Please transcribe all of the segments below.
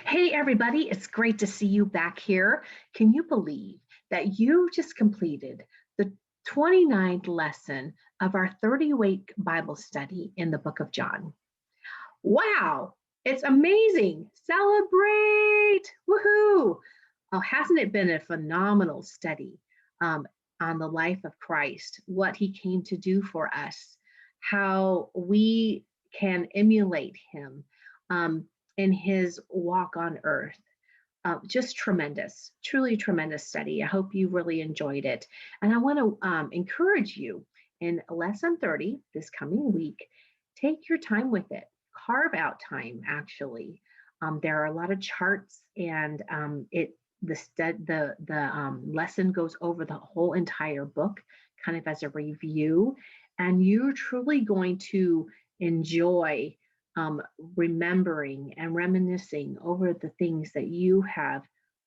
Hey, everybody, it's great to see you back here. Can you believe that you just completed the 29th lesson of our 30-week Bible study in the book of John? Wow, it's amazing. Celebrate! Woohoo! Oh, hasn't it been a phenomenal study on the life of Christ, what he came to do for us, how we can emulate him um, in his walk on earth? Just tremendous, truly tremendous study. I hope you really enjoyed it. And I want to encourage you in lesson 30 this coming week, take your time with it. Carve out time, actually. There are a lot of charts, and the lesson goes over the whole entire book, kind of as a review, and you're truly going to enjoy remembering and reminiscing over the things that you have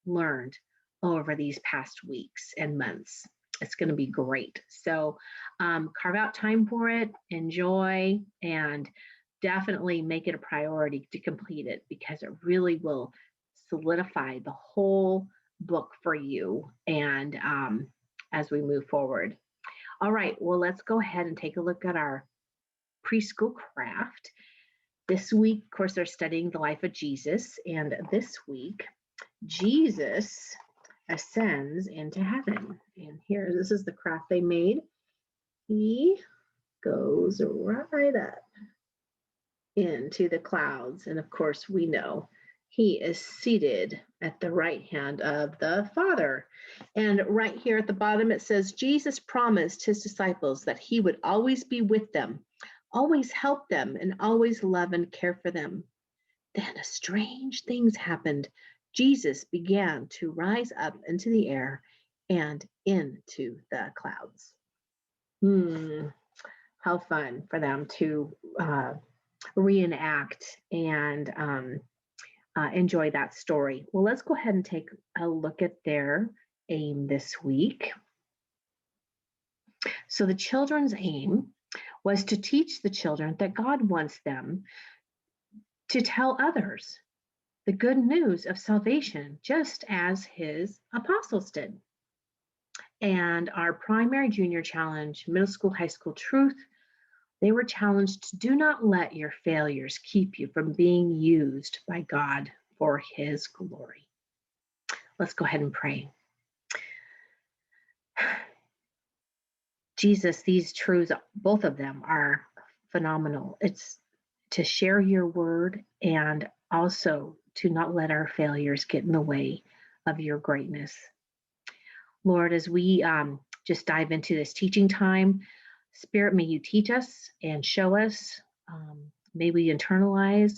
learned over these past weeks and months. It's going to be great. So carve out time for it, enjoy, and definitely make it a priority to complete it because it really will solidify the whole book for you and as we move forward. All right, well, let's go ahead and take a look at our preschool craft. This week, of course, they're studying the life of Jesus, and this week, Jesus ascends into heaven. And here, this is the craft they made. He goes right up into the clouds, and of course, we know he is seated at the right hand of the Father. And right here at the bottom, it says, Jesus promised his disciples that he would always be with them, always help them, and always love and care for them. Then strange things happened. Jesus began to rise up into the air and into the clouds. How fun for them to reenact and enjoy that story. Well, let's go ahead and take a look at their aim this week. So the children's aim was to teach the children that God wants them to tell others the good news of salvation, just as his apostles did. And our primary, junior challenge, middle school, high school truth, they were challenged to do not let your failures keep you from being used by God for his glory. Let's go ahead and pray. Jesus, these truths, both of them are phenomenal. It's to share your word and also to not let our failures get in the way of your greatness. Lord, as we just dive into this teaching time, Spirit, may you teach us and show us. May we internalize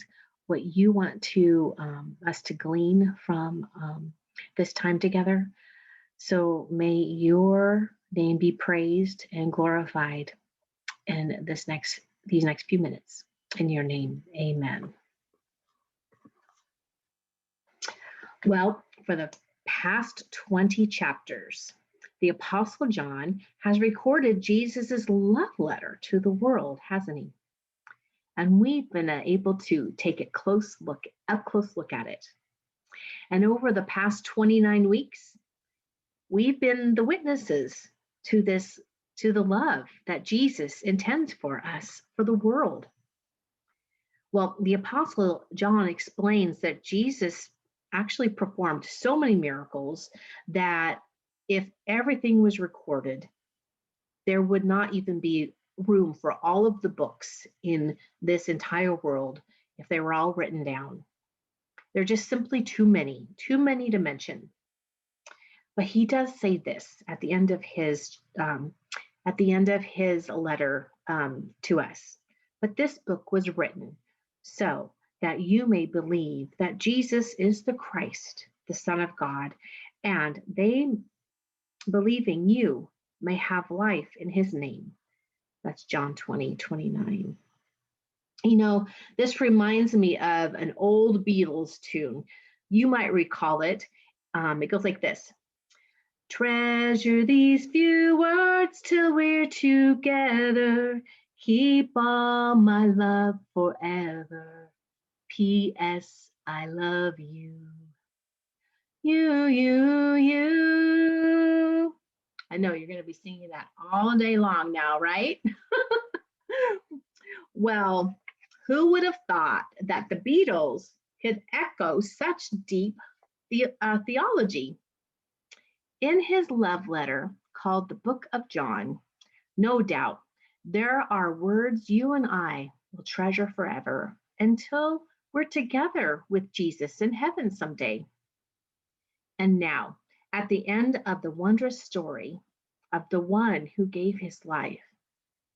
what you want to us to glean from this time together. So may your name be praised and glorified in these next few minutes. In your name, amen. Well, for the past 20 chapters, the Apostle John has recorded Jesus's love letter to the world, hasn't he? And we've been able to take a close look at it. And over the past 29 weeks, we've been the witnesses to the love that Jesus intends for us, for the world. Well, the Apostle John explains that Jesus actually performed so many miracles that if everything was recorded, there would not even be room for all of the books in this entire world if they were all written down. They're just simply too many to mention. But he does say this at the end of his letter to us. But this book was written so that you may believe that Jesus is the Christ, the Son of God, and they, believing you, may have life in his name. That's John 20:29. You know, this reminds me of an old Beatles tune. You might recall it. It goes like this. Treasure these few words till we're together. Keep all my love forever. P.S. I love you. You. I know you're going to be singing that all day long now, right? Well, who would have thought that the Beatles could echo such deep theology? In his love letter called the Book of John, no doubt there are words you and I will treasure forever until we're together with Jesus in heaven someday. And now, at the end of the wondrous story of the one who gave his life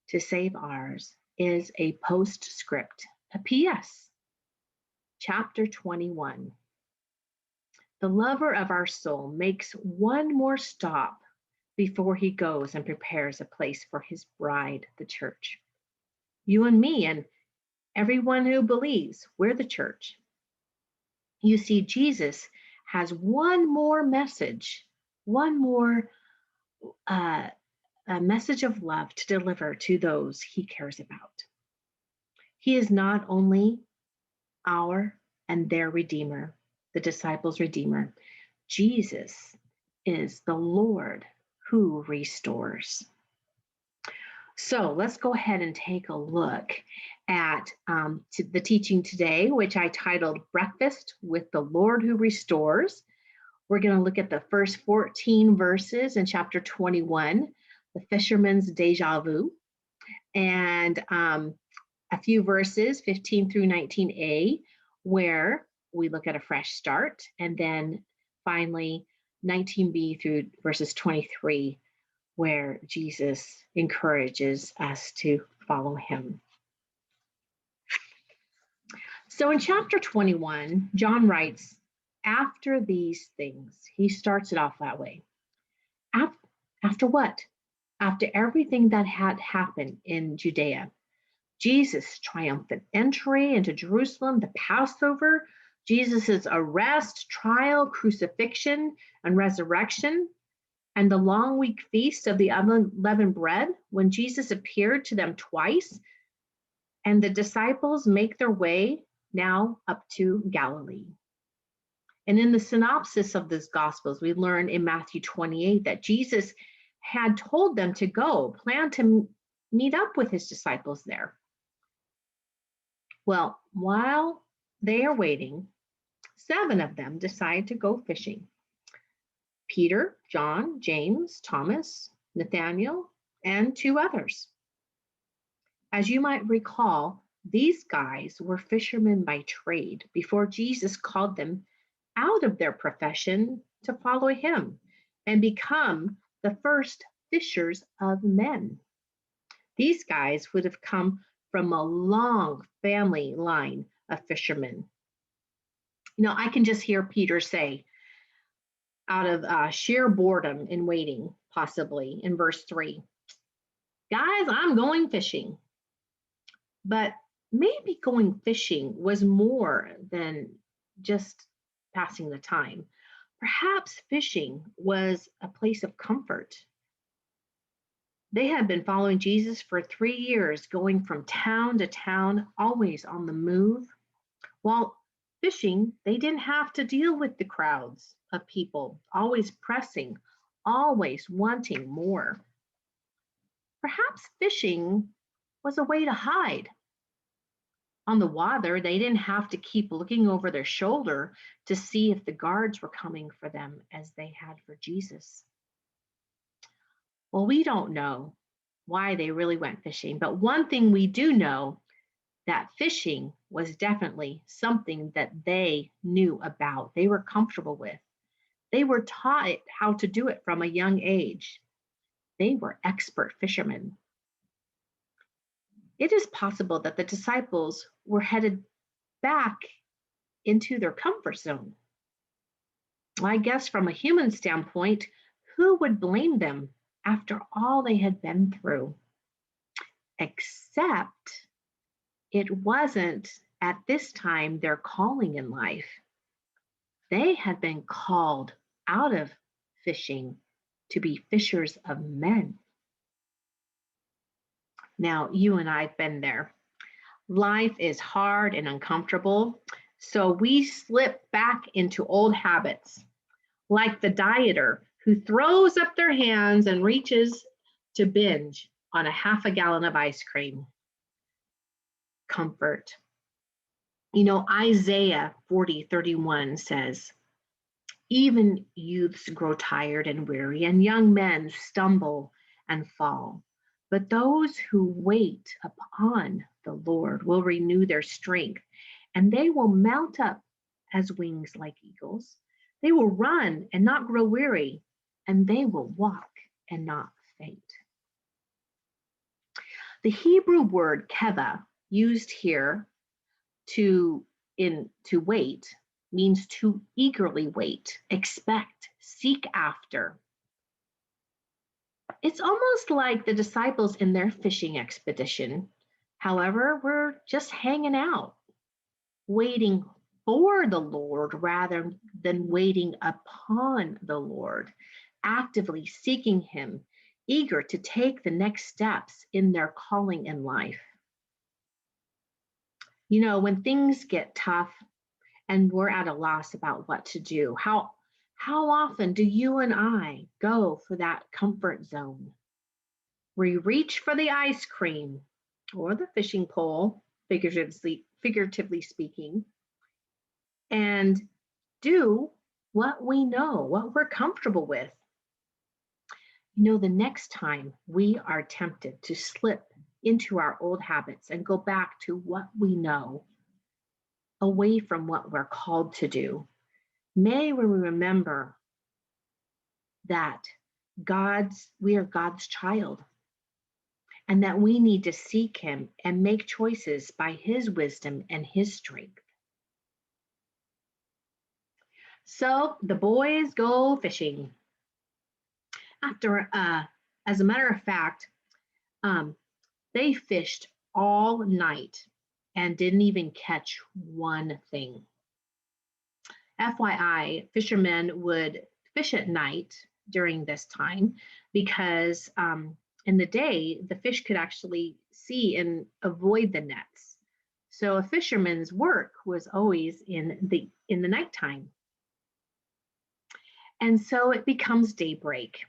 to save ours, is a postscript, a PS, chapter 21. The lover of our soul makes one more stop before he goes and prepares a place for his bride, the church. You and me, and everyone who believes we're the church. You see, Jesus has one more message, one more a message of love to deliver to those he cares about. He is not only our and their Redeemer, the disciples' Redeemer. Jesus is the Lord who restores. So let's go ahead and take a look at the teaching today, which I titled Breakfast with the Lord Who Restores. We're going to look at the first 14 verses in chapter 21, the fisherman's deja vu, and a few verses, 15 through 19a, where we look at a fresh start, and then finally 19b through verses 23, where Jesus encourages us to follow him. So in chapter 21, John writes, after these things, he starts it off that way. After what? After everything that had happened in Judea, Jesus' triumphant entry into Jerusalem, the Passover, Jesus' arrest, trial, crucifixion, and resurrection, and the long week feast of the unleavened bread, when Jesus appeared to them twice, and the disciples make their way now up to Galilee. And in the synopsis of these Gospels, we learn in Matthew 28 that Jesus had told them to go, plan to meet up with his disciples there. Well, while they are waiting, 7 of them decide to go fishing. Peter, John, James, Thomas, Nathaniel, and 2 others. As you might recall, these guys were fishermen by trade before Jesus called them out of their profession to follow him and become the first fishers of men. These guys would have come from a long family line of fishermen. You know, I can just hear Peter say, out of sheer boredom in waiting, possibly in verse 3, guys, I'm going fishing. But maybe going fishing was more than just passing the time. Perhaps fishing was a place of comfort. They had been following Jesus for 3 years, going from town to town, always on the move. While fishing, they didn't have to deal with the crowds of people, always pressing, always wanting more. Perhaps fishing was a way to hide. On the water, they didn't have to keep looking over their shoulder to see if the guards were coming for them as they had for Jesus. Well, we don't know why they really went fishing, but one thing we do know, that fishing was definitely something that they knew about, they were comfortable with. They were taught how to do it from a young age. They were expert fishermen. It is possible that the disciples were headed back into their comfort zone. I guess from a human standpoint, who would blame them after all they had been through? Except it wasn't at this time their calling in life. They had been called out of fishing to be fishers of men. Now, you and I have been there. Life is hard and uncomfortable. So we slip back into old habits, like the dieter who throws up their hands and reaches to binge on a half a gallon of ice cream. Comfort. Isaiah 40:31 says, even youths grow tired and weary, and young men stumble and fall. But those who wait upon the Lord will renew their strength, and they will mount up as wings like eagles. They will run and not grow weary, and they will walk and not faint. The Hebrew word keva, used here to wait, means to eagerly wait, expect, seek after. It's almost like the disciples in their fishing expedition. However, we're just hanging out, waiting for the Lord rather than waiting upon the Lord, actively seeking Him, eager to take the next steps in their calling in life. When things get tough and we're at a loss about what to do, how often do you and I go for that comfort zone? We reach for the ice cream or the fishing pole, figuratively speaking, and do what we know, what we're comfortable with. The next time we are tempted to slip into our old habits and go back to what we know, away from what we're called to do, may we remember that we are God's child, and that we need to seek Him and make choices by His wisdom and His strength. So the boys go fishing. As a matter of fact, they fished all night and didn't even catch one thing. FYI, fishermen would fish at night during this time because in the day, the fish could actually see and avoid the nets. So a fisherman's work was always in the nighttime. And so it becomes daybreak.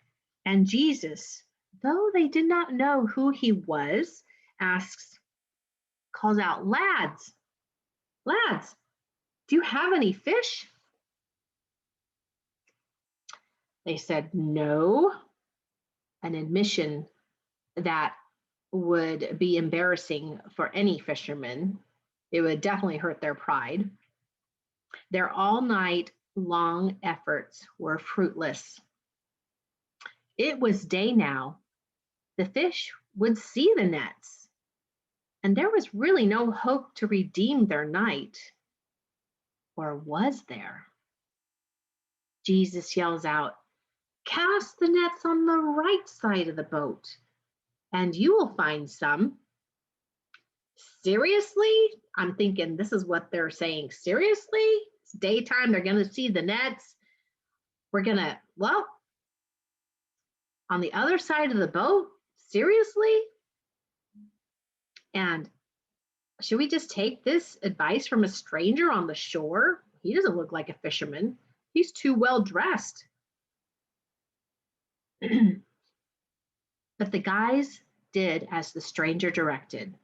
And Jesus, though they did not know who He was, calls out, lads, do you have any fish? They said no, an admission that would be embarrassing for any fisherman. It would definitely hurt their pride. Their all night long efforts were fruitless. It was day now. The fish would see the nets, and there was really no hope to redeem their night. Or was there? Jesus yells out, cast the nets on the right side of the boat, and you will find some. Seriously? I'm thinking this is what they're saying. Seriously? It's daytime. They're going to see the nets. On the other side of the boat? Seriously? And should we just take this advice from a stranger on the shore? He doesn't look like a fisherman. He's too well dressed. But the guys did as the stranger directed,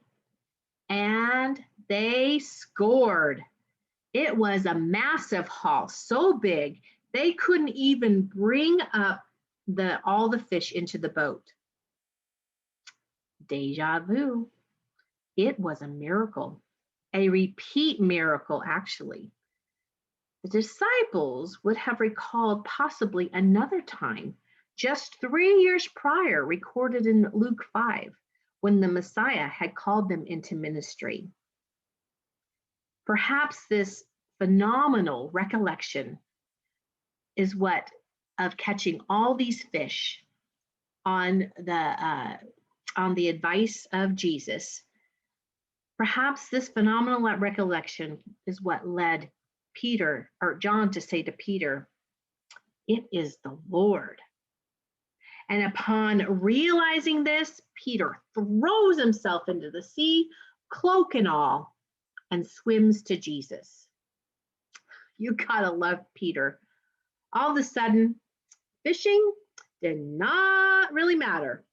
and they scored. It was a massive haul, so big they couldn't even bring up all the fish into the boat. Deja vu. It was a miracle, a repeat miracle, actually. The disciples would have recalled possibly another time, just 3 years prior, recorded in Luke 5, when the Messiah had called them into ministry. Perhaps this phenomenal recollection is what of catching all these fish on the advice of Jesus. Perhaps this phenomenal recollection is what led Peter or John to say to Peter, "It is the Lord." And upon realizing this, Peter throws himself into the sea, cloak and all, and swims to Jesus. You gotta love Peter. All of a sudden, fishing did not really matter,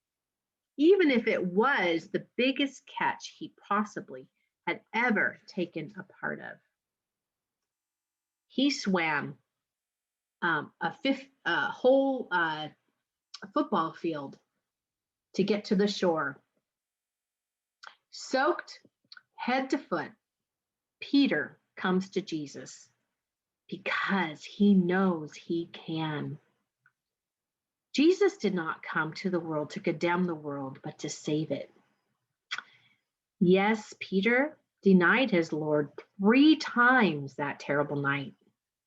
even if it was the biggest catch he possibly had ever taken a part of. He swam a whole football field to get to the shore. Soaked head to foot, Peter comes to Jesus because he knows he can. Jesus did not come to the world to condemn the world, but to save it. Yes, Peter denied his Lord 3 times that terrible night,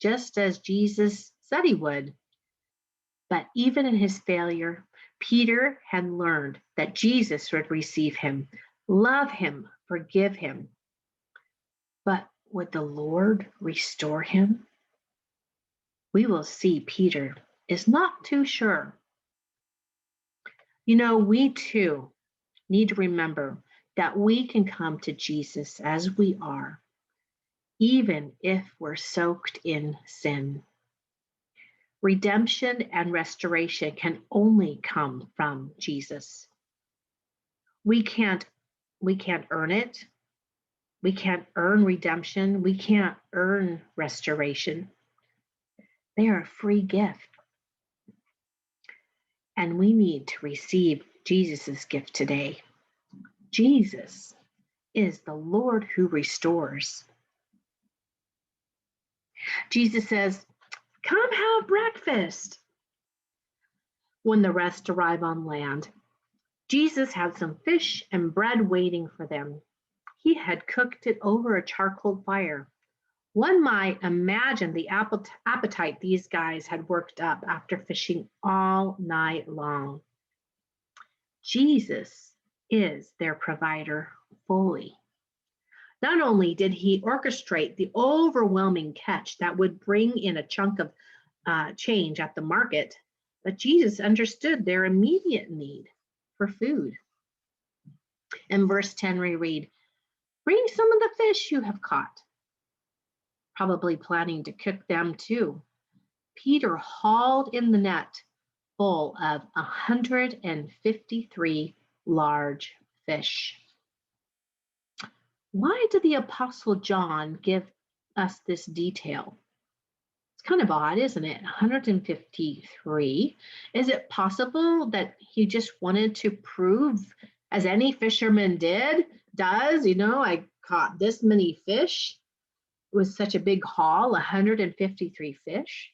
just as Jesus said he would. But even in his failure, Peter had learned that Jesus would receive him, love him, forgive him. But would the Lord restore him? We will see Peter is not too sure. You know, we too need to remember that we can come to Jesus as we are, even if we're soaked in sin. Redemption and restoration can only come from Jesus. We can't earn it. We can't earn redemption. We can't earn restoration. They are a free gift. And we need to receive Jesus' gift today. Jesus is the Lord who restores. Jesus says, "Come have breakfast." When the rest arrive on land, Jesus had some fish and bread waiting for them. He had cooked it over a charcoal fire. One might imagine the appetite these guys had worked up after fishing all night long. Jesus is their provider fully. Not only did he orchestrate the overwhelming catch that would bring in a chunk of change at the market, but Jesus understood their immediate need for food. In verse 10, we read, "Bring some of the fish you have caught," probably planning to cook them too. Peter hauled in the net full of 153 large fish. Why did the Apostle John give us this detail? It's kind of odd, isn't it? 153. Is it possible that he just wanted to prove, as any fisherman does, I caught this many fish? It was such a big haul, 153 fish.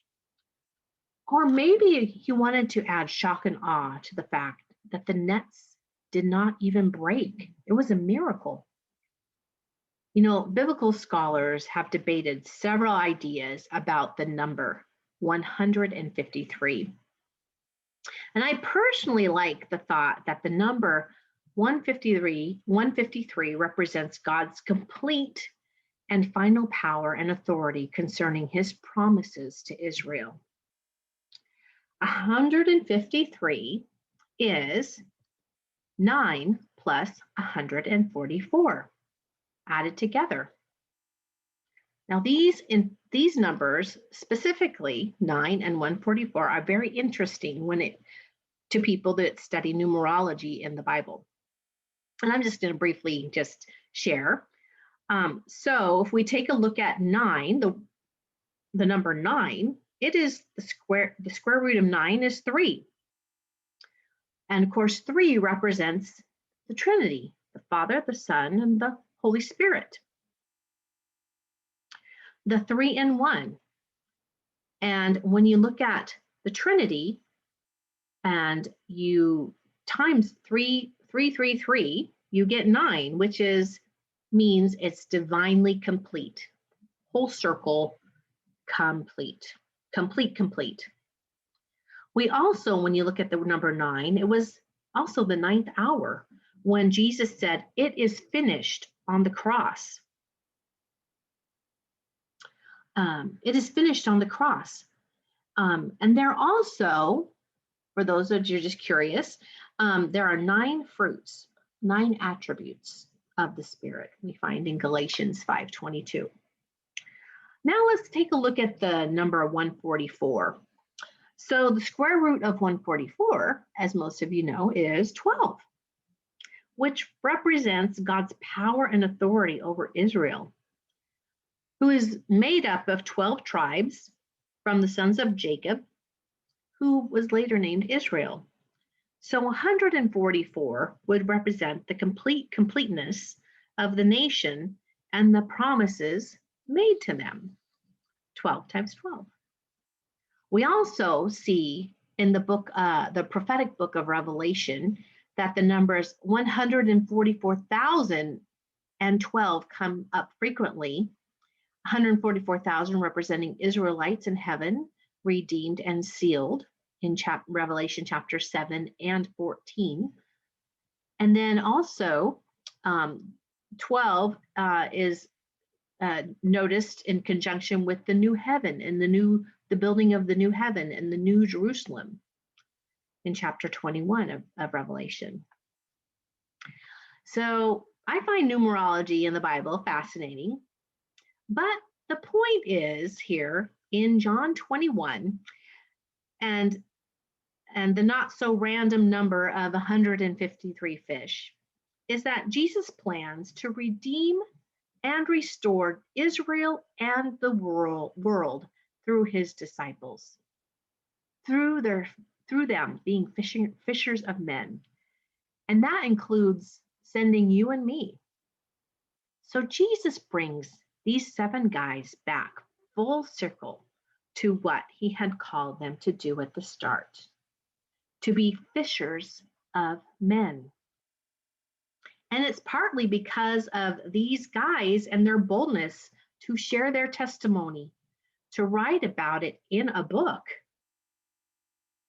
Or maybe he wanted to add shock and awe to the fact that the nets did not even break. It was a miracle. Biblical scholars have debated several ideas about the number 153. And I personally like the thought that the number 153 represents God's complete and final power and authority concerning his promises to Israel. 153 is 9 plus 144 added together. Now these numbers, specifically 9 and 144, are very interesting to people that study numerology in the Bible. And I'm just going to briefly just share. So if we take a look at 9, the number 9, it is the square root of 9 is 3. And of course, 3 represents the Trinity, the Father, the Son, and the Holy Spirit. The 3 in 1. And when you look at the Trinity and you times 3, you get 9, which means it's divinely complete. Whole circle, complete. Complete. We also, when you look at the number 9, it was also the 9th hour when Jesus said, "It is finished" on the cross. It is finished on the cross. And there also, for those of you just curious, there are 9 fruits, 9 attributes of the Spirit we find in Galatians 5:22. Now let's take a look at the number 144. So the square root of 144, as most of you know, is 12, which represents God's power and authority over Israel, who is made up of 12 tribes from the sons of Jacob, who was later named Israel. So 144 would represent the completeness of the nation and the promises made to them. 12 times 12. We also see in the book, the prophetic book of Revelation, that the numbers 144,012 come up frequently. 144,000 representing Israelites in heaven, redeemed and sealed in Revelation chapter 7 and 14. And then also 12 is noticed in conjunction with the new heaven and the building of the new heaven and the new Jerusalem in chapter 21 of Revelation. So I find numerology in the Bible fascinating, but the point is here in John 21 and the not so random number of 153 fish is that Jesus plans to redeem and restore Israel and the world through his disciples, through them being fishers of men. And that includes sending you and me. So Jesus brings these 7 guys back full circle to what he had called them to do at the start, to be fishers of men. And it's partly because of these guys and their boldness to share their testimony, to write about it in a book,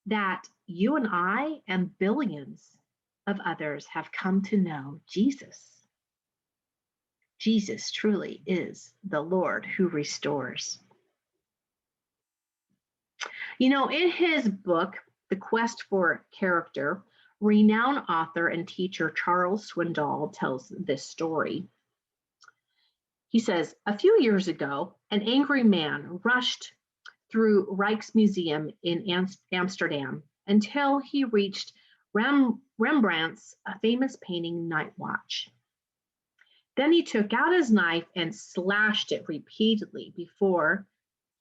that you and I and billions of others have come to know Jesus. Jesus truly is the Lord who restores. You know, in his book, The Quest for Character, renowned author and teacher Charles Swindoll tells this story. He says, a few years ago, an angry man rushed through Rijksmuseum in Amsterdam until he reached Rembrandt's famous painting, Night Watch. Then he took out his knife and slashed it repeatedly before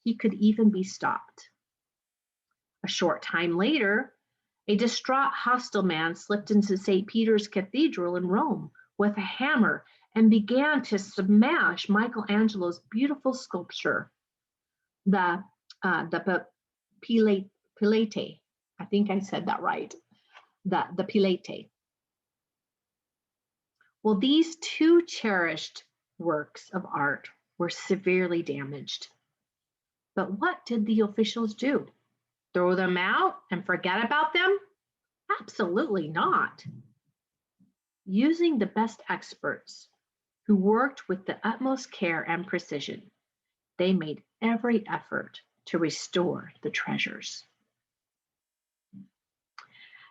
he could even be stopped. A short time later, a distraught, hostile man slipped into St. Peter's Cathedral in Rome with a hammer and began to smash Michelangelo's beautiful sculpture, the Pilate. I think I said that right. The Pilate. Well, these 2 cherished works of art were severely damaged. But what did the officials do? Throw them out and forget about them? Absolutely not. Using the best experts who worked with the utmost care and precision, they made every effort to restore the treasures.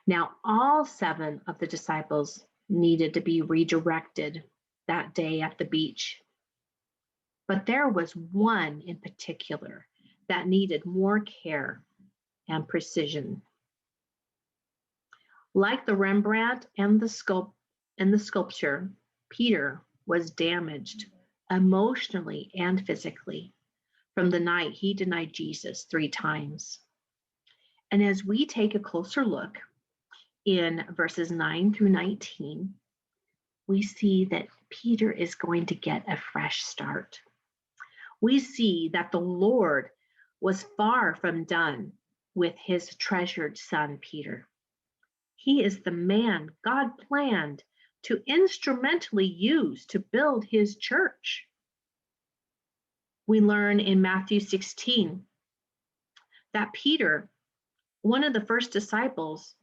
Now, all 7 of the disciples needed to be redirected that day at the beach. But there was one in particular that needed more care and precision. Like the Rembrandt and the sculpture, Peter was damaged emotionally and physically from the night he denied Jesus 3 times. And as we take a closer look in verses 9 through 19, we see that Peter is going to get a fresh start. We see that the Lord was far from done with his treasured son, Peter. He is the man God planned to instrumentally use to build his church. We learn in Matthew 16 that Peter, one of the first disciples,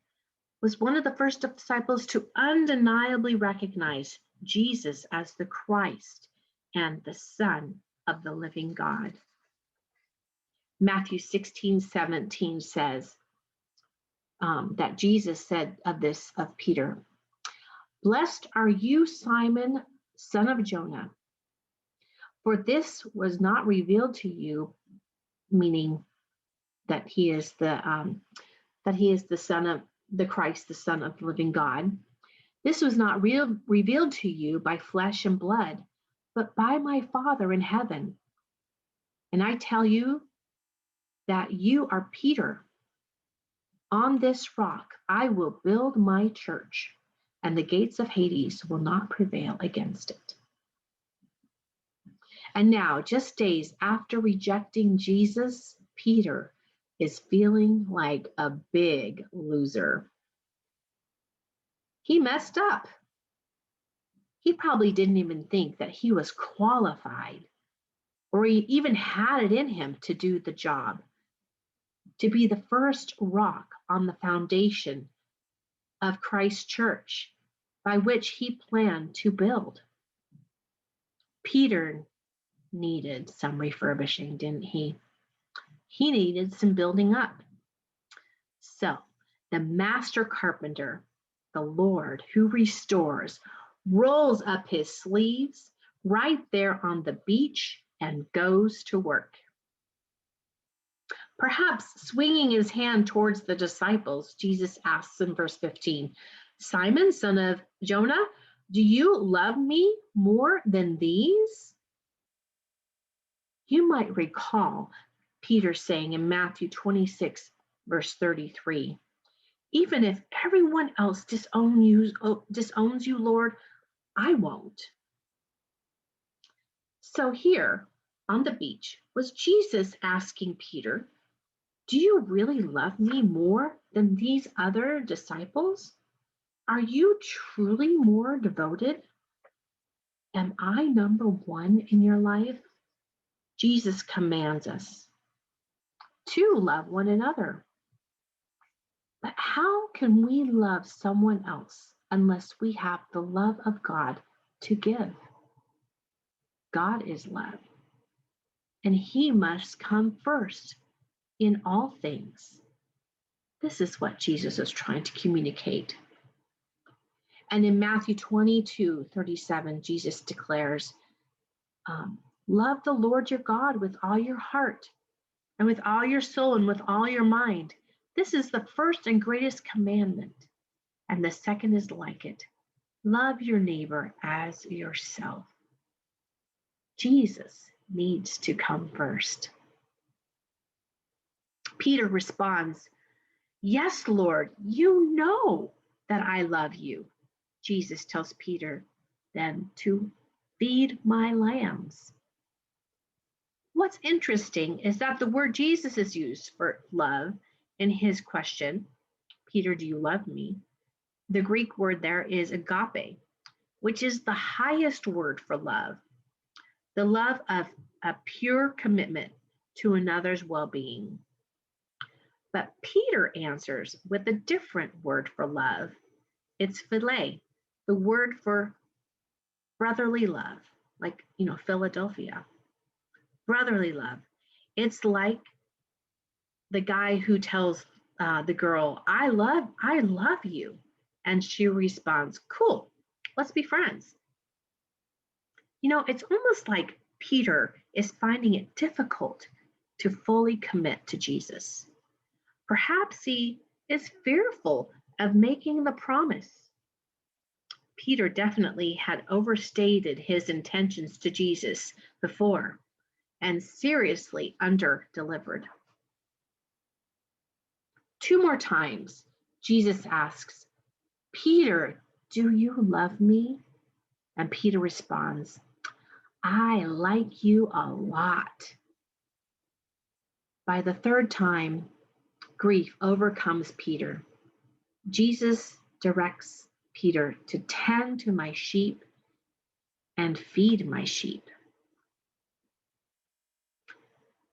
was one of the first disciples to undeniably recognize Jesus as the Christ and the Son of the living God. Matthew 16:17 says that Jesus said of Peter, "Blessed are you, Simon, son of Jonah, For this was not revealed to you, meaning that he is the Son of the Christ, the Son of the living God. This was not revealed to you by flesh and blood, but by my Father in heaven. And I tell you that you are Peter. On this rock I will build my church, and the gates of Hades will not prevail against it. And now, just days after rejecting Jesus, Peter is feeling like a big loser. He messed up. He probably didn't even think that he was qualified or he even had it in him to do the job, to be the first rock on the foundation of Christ's church by which he planned to build. Peter needed some refurbishing, didn't he? He needed some building up. So the master carpenter, the Lord who restores, rolls up his sleeves right there on the beach and goes to work. Perhaps swinging his hand towards the disciples, Jesus asks in verse 15, Simon, son of Jonah, do you love me more than these? You might recall Peter saying in Matthew 26, verse 33, even if everyone else disowns you, Lord, I won't. So here on the beach was Jesus asking Peter, do you really love me more than these other disciples? Are you truly more devoted? Am I number one in your life? Jesus commands us to love one another. But how can we love someone else unless we have the love of God to give? God is love, and he must come first in all things. This is what Jesus is trying to communicate. And in Matthew 22:37, Jesus declares, love the Lord your God with all your heart and with all your soul and with all your mind. This is the first and greatest commandment. And the second is like it. Love your neighbor as yourself. Jesus needs to come first. Peter responds, yes, Lord, you know that I love you. Jesus tells Peter then to feed my lambs. What's interesting is that the word Jesus is used for love in his question, Peter, do you love me? The Greek word there is agape, which is the highest word for love, the love of a pure commitment to another's well-being. But Peter answers with a different word for love. It's philia, the word for brotherly love, like, Philadelphia. Brotherly love. It's like the guy who tells the girl, I love you. And she responds, cool, let's be friends. It's almost like Peter is finding it difficult to fully commit to Jesus. Perhaps he is fearful of making the promise. Peter definitely had overstated his intentions to Jesus before and seriously under-delivered. 2 more times, Jesus asks, Peter, do you love me? And Peter responds, I like you a lot. By the 3rd time, grief overcomes Peter. Jesus directs Peter to tend to my sheep and feed my sheep.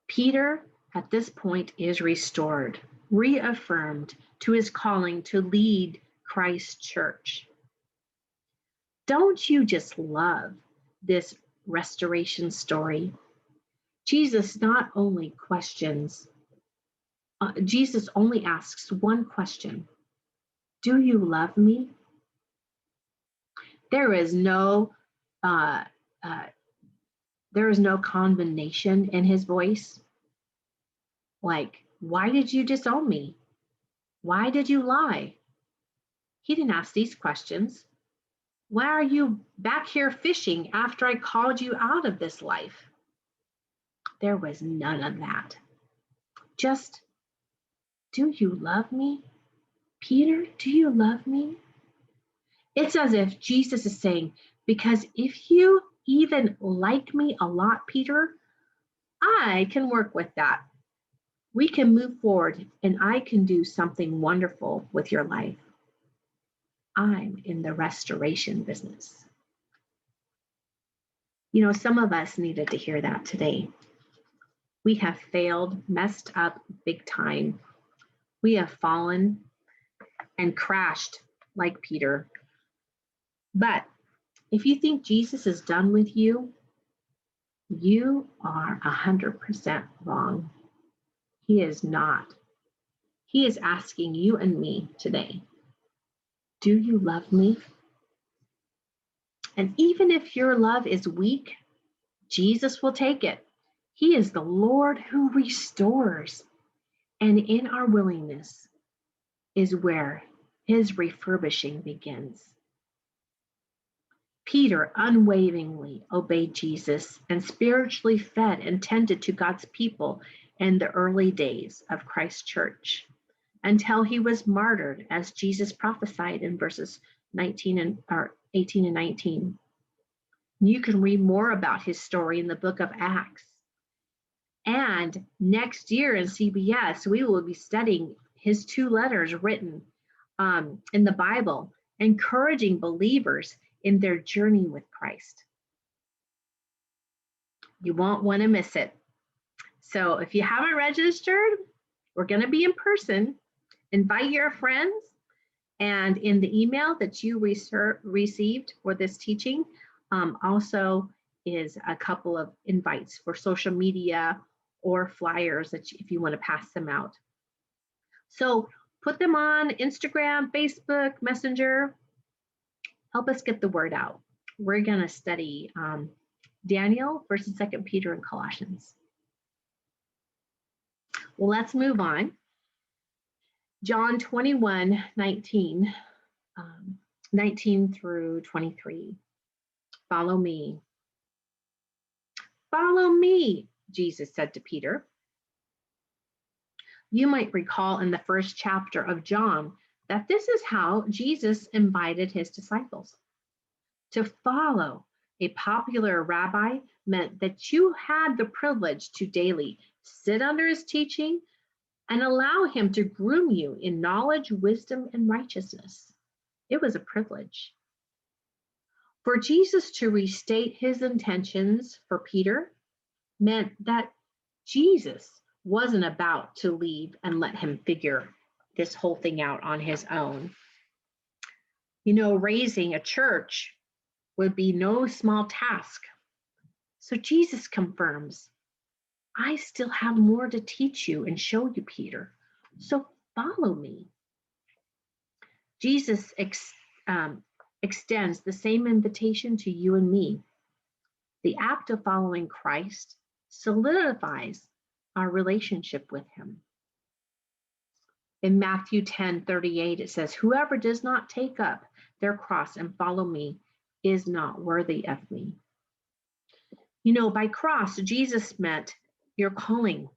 Peter, at this point, is restored, reaffirmed to his calling to lead Christ's church. Don't you just love this restoration story? Jesus only asks one question. Do you love me? There is no There is no condemnation in his voice. Like, why did you disown me? Why did you lie? He didn't ask these questions. Why are you back here fishing after I called you out of this life? There was none of that. Just, do you love me? Peter, do you love me? It's as if Jesus is saying, because if you even like me a lot, Peter, I can work with that. We can move forward and I can do something wonderful with your life. I'm in the restoration business. You know, some of us needed to hear that today. We have failed, messed up big time. We have fallen and crashed like Peter. But if you think Jesus is done with you, you are 100% wrong. He is not. He is asking you and me today, do you love me? And even if your love is weak, Jesus will take it. He is the Lord who restores. And in our willingness is where his refurbishing begins. Peter unwaveringly obeyed Jesus and spiritually fed and tended to God's people in the early days of Christ's church until he was martyred, as Jesus prophesied in verses 18 and 19. You can read more about his story in the book of Acts. And next year in CBS, we will be studying his 2 letters written in the Bible, encouraging believers in their journey with Christ. You won't want to miss it. So if you haven't registered, we're going to be in person. Invite your friends. And in the email that you received for this teaching, also is a couple of invites for social media or flyers that if you want to pass them out. So put them on Instagram, Facebook, Messenger. Help us get the word out. We're going to study Daniel, 1st and 2nd Peter, and Colossians. Well, let's move on. John 21:19, 19 through 23. Follow me. Follow me, Jesus said to Peter. You might recall in the 1st chapter of John that this is how Jesus invited his disciples. To follow a popular rabbi meant that you had the privilege to daily sit under his teaching and allow him to groom you in knowledge, wisdom, and righteousness. It was a privilege. For Jesus to restate his intentions for Peter meant that Jesus wasn't about to leave and let him figure this whole thing out on his own. You know, raising a church would be no small task. So Jesus confirms, I still have more to teach you and show you, Peter. So follow me. Jesus extends the same invitation to you and me. The act of following Christ solidifies our relationship with him. In Matthew 10:38, it says, whoever does not take up their cross and follow me is not worthy of me. You know, by cross, Jesus meant your calling,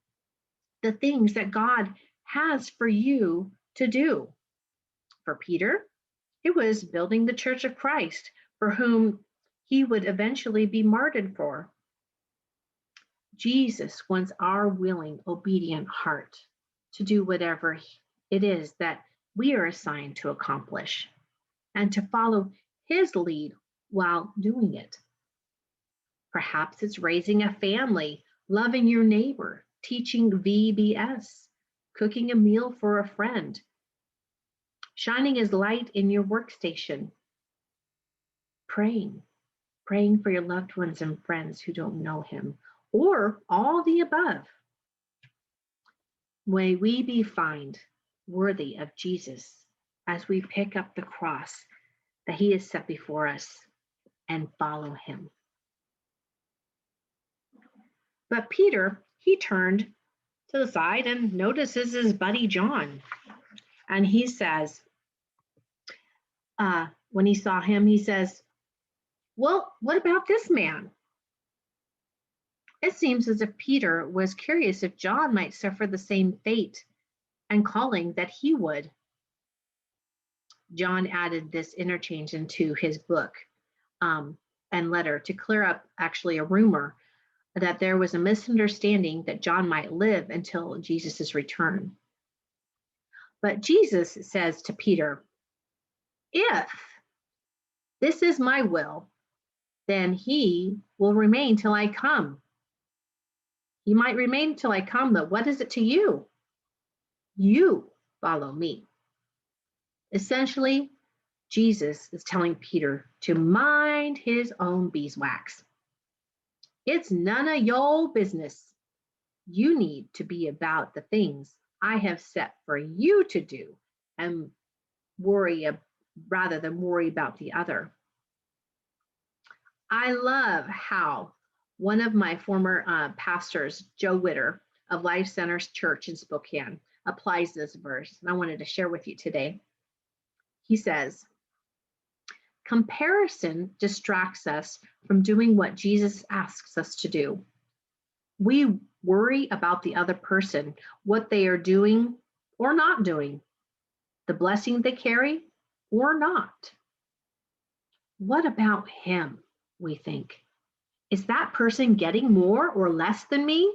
the things that God has for you to do. For Peter, it was building the church of Christ, for whom he would eventually be martyred for. Jesus wants our willing, obedient heart to do whatever it is that we are assigned to accomplish and to follow his lead while doing it. Perhaps it's raising a family, loving your neighbor, teaching VBS, cooking a meal for a friend, shining his light in your workstation, praying for your loved ones and friends who don't know him, or all the above. May we be found worthy of Jesus as we pick up the cross that he has set before us and follow him. But Peter, he turned to the side and notices his buddy John. And he says, when he saw him, he says, "Well, what about this man?" It seems as if Peter was curious if John might suffer the same fate and calling that he would. John added this interchange into his book and letter to clear up actually a rumor that there was a misunderstanding that John might live until Jesus' return. But Jesus says to Peter, "If this is my will, then he will remain till I come." He might remain till I come, but what is it to you? You follow me. Essentially, Jesus is telling Peter to mind his own beeswax. It's none of your business. You need to be about the things I have set for you to do and worry rather than worry about the other. I love how one of my former pastors, Joe Witter of Life Centers Church in Spokane, applies this verse, and I wanted to share with you today. He says, "Comparison distracts us from doing what Jesus asks us to do. We worry about the other person, what they are doing or not doing, the blessing they carry or not. What about him?" we think. Is that person getting more or less than me?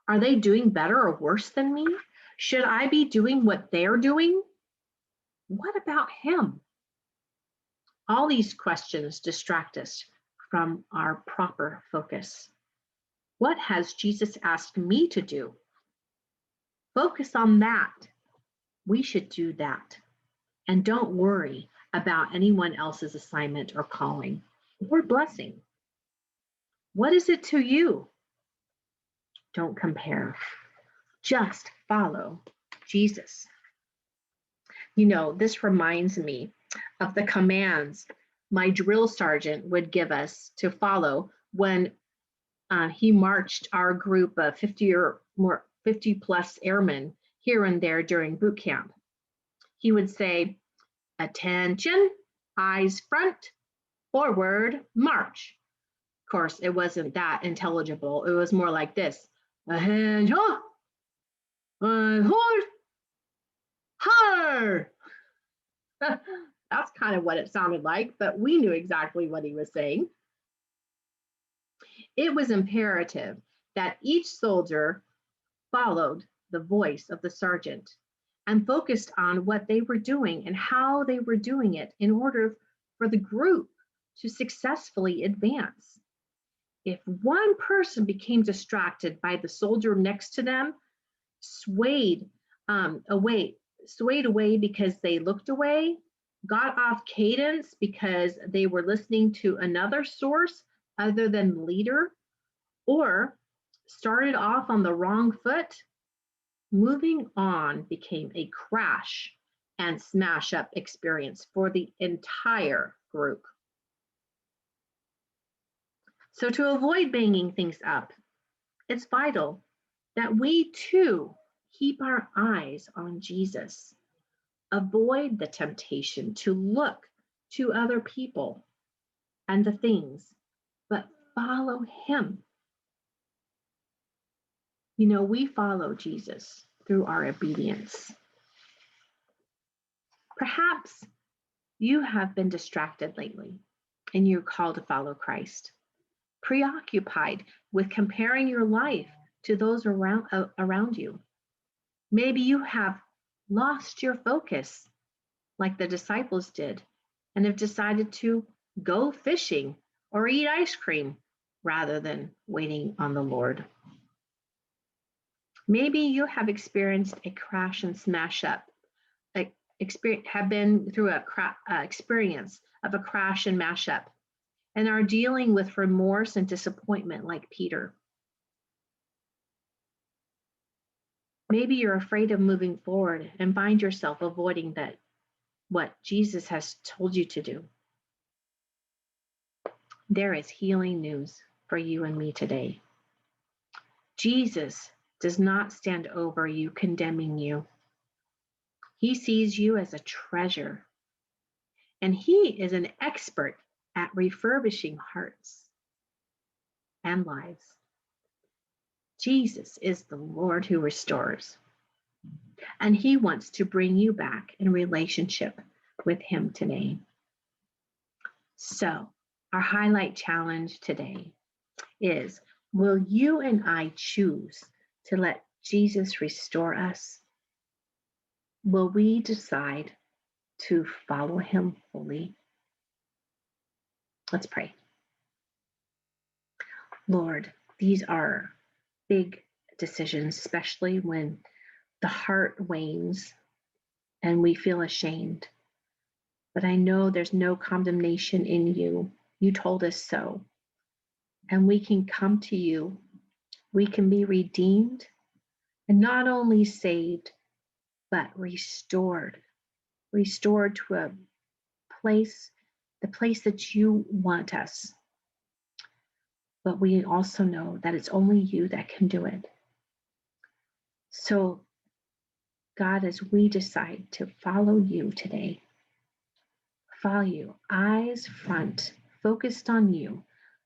Are they doing better or worse than me? Should I be doing what they're doing? What about him? All these questions distract us from our proper focus. What has Jesus asked me to do? Focus on that. We should do that. And don't worry about anyone else's assignment or calling or blessing. What is it to you? Don't compare. Just follow Jesus. You know, this reminds me of the commands my drill sergeant would give us to follow when he marched our group of 50 plus airmen here and there during boot camp. He would say, "Attention, eyes front, forward, march." Of course, it wasn't that intelligible. It was more like this: "Attention, forward, hard." That's kind of what it sounded like, but we knew exactly what he was saying. It was imperative that each soldier followed the voice of the sergeant and focused on what they were doing and how they were doing it in order for the group to successfully advance. If one person became distracted by the soldier next to them, swayed away because they looked away, got off cadence because they were listening to another source other than the leader, or started off on the wrong foot, moving on became a crash and smash up experience for the entire group. So to avoid banging things up, it's vital that we too keep our eyes on Jesus. Avoid the temptation to look to other people and the things, but follow him. You know, we follow Jesus through our obedience. Perhaps you have been distracted lately and you're called to follow Christ, preoccupied with comparing your life to those around you. Maybe you have lost your focus like the disciples did and have decided to go fishing or eat ice cream rather than waiting on the Lord. Maybe you have experienced a crash and smash up, have been through a experience of a crash and mash up, and are dealing with remorse and disappointment like Peter. Maybe you're afraid of moving forward and find yourself avoiding what Jesus has told you to do. There is healing news for you and me today. Jesus does not stand over you, condemning you. He sees you as a treasure, and he is an expert at refurbishing hearts and lives. Jesus is the Lord who restores, and he wants to bring you back in relationship with him today. So, our highlight challenge today is, will you and I choose to let Jesus restore us? Will we decide to follow him fully? Let's pray. Lord, these are big decisions, especially when the heart wanes and we feel ashamed. But I know there's no condemnation in you. You told us so. And we can come to you. We can be redeemed and not only saved, but restored to a place, the place that you want us. But we also know that it's only you that can do it. So, God, as we decide to follow you today, follow you, eyes front, focused on you,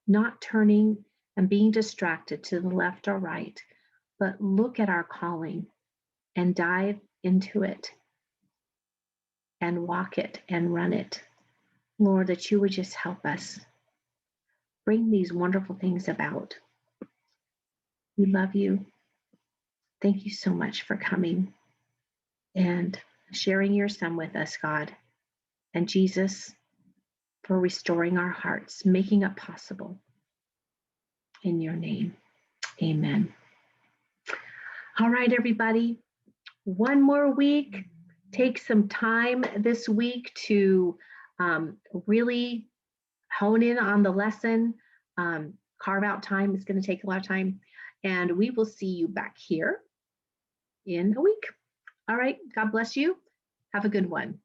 not turning and being distracted to the left or right, but look at our calling and dive into it and walk it and run it. Lord, that you would just help us bring these wonderful things about. We love you. Thank you so much for coming and sharing your son with us, God. And Jesus, for restoring our hearts, making it possible. In your name, amen. All right, everybody. One more week. Take some time this week to really hone in on the lesson. Carve out time. It's going to take a lot of time. And we will see you back here in a week. All right. God bless you. Have a good one.